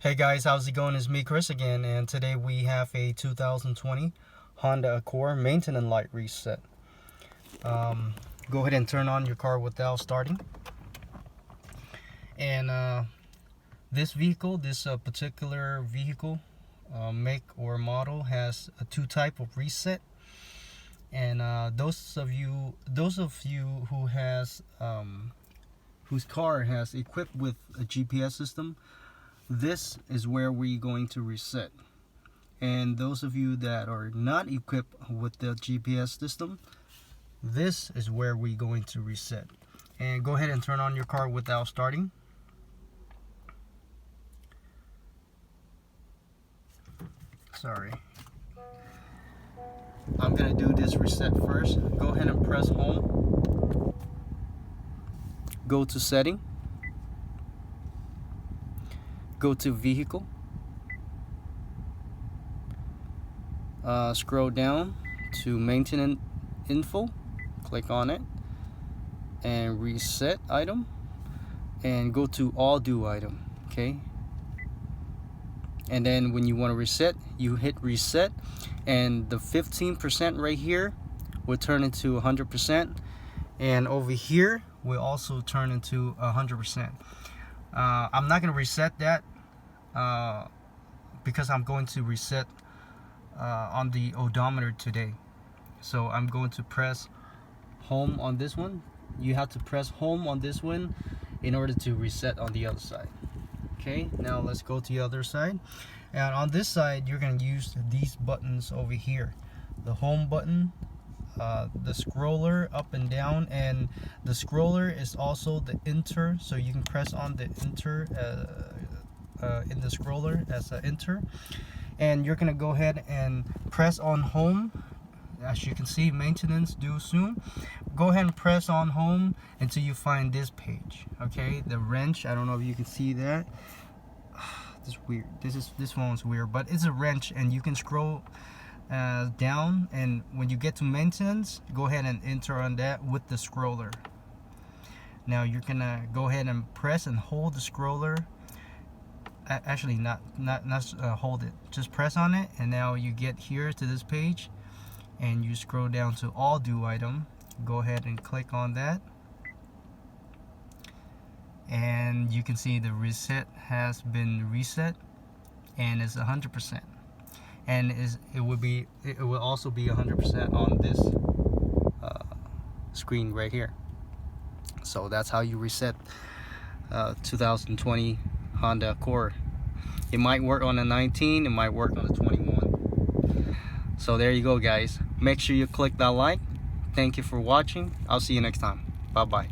Hey guys, how's it going? It's me, Chris, again, and today we have a 2020 Honda Accord maintenance light reset. Go ahead and turn on your car without starting. And this particular vehicle, make or model, has two type of reset. And those of you whose car has equipped with a GPS system, this is where we're going to reset. And those of you that are not equipped with the GPS system, this is where we're going to reset. And go ahead and turn on your car without starting. Sorry. I'm gonna do this reset first. Go ahead and press home. Go to setting. Go to vehicle. Scroll down to maintenance info. Click on it and reset item, and go to all do item. Okay, and then when you want to reset, you hit reset, and the 15% right here will turn into 100%, and over here will also turn into 100%. I'm not going to reset that because I'm going to reset on the odometer today. So I'm going to press home on this one. You have to press home on this one in order to reset on the other side. Okay, now let's go to the other side. And on this side, you're going to use these buttons over here: the home button, the scroller up and down, and the scroller is also the enter, so you can press on the enter in the scroller as an enter. And you're gonna go ahead and press on home. As you can see, maintenance due soon. Go ahead and press on home until you find this page. Okay, the wrench, I don't know if you can see that. This is weird. This one's weird, but it's a wrench, and you can scroll down, and when you get to maintenance, go ahead and enter on that with the scroller. Now you're gonna go ahead and press and hold the scroller. Actually, not hold it, just press on it, and now you get here to this page, and you scroll down to all do item. Go ahead and click on that, and you can see the reset has been reset, and it's 100%. And it will also be 100% on this screen right here. So that's how you reset 2020 Honda Accord. It might work on a 19, it might work on a 21. So there you go, guys. Make sure you click that like. Thank you for watching. I'll see you next time. Bye bye.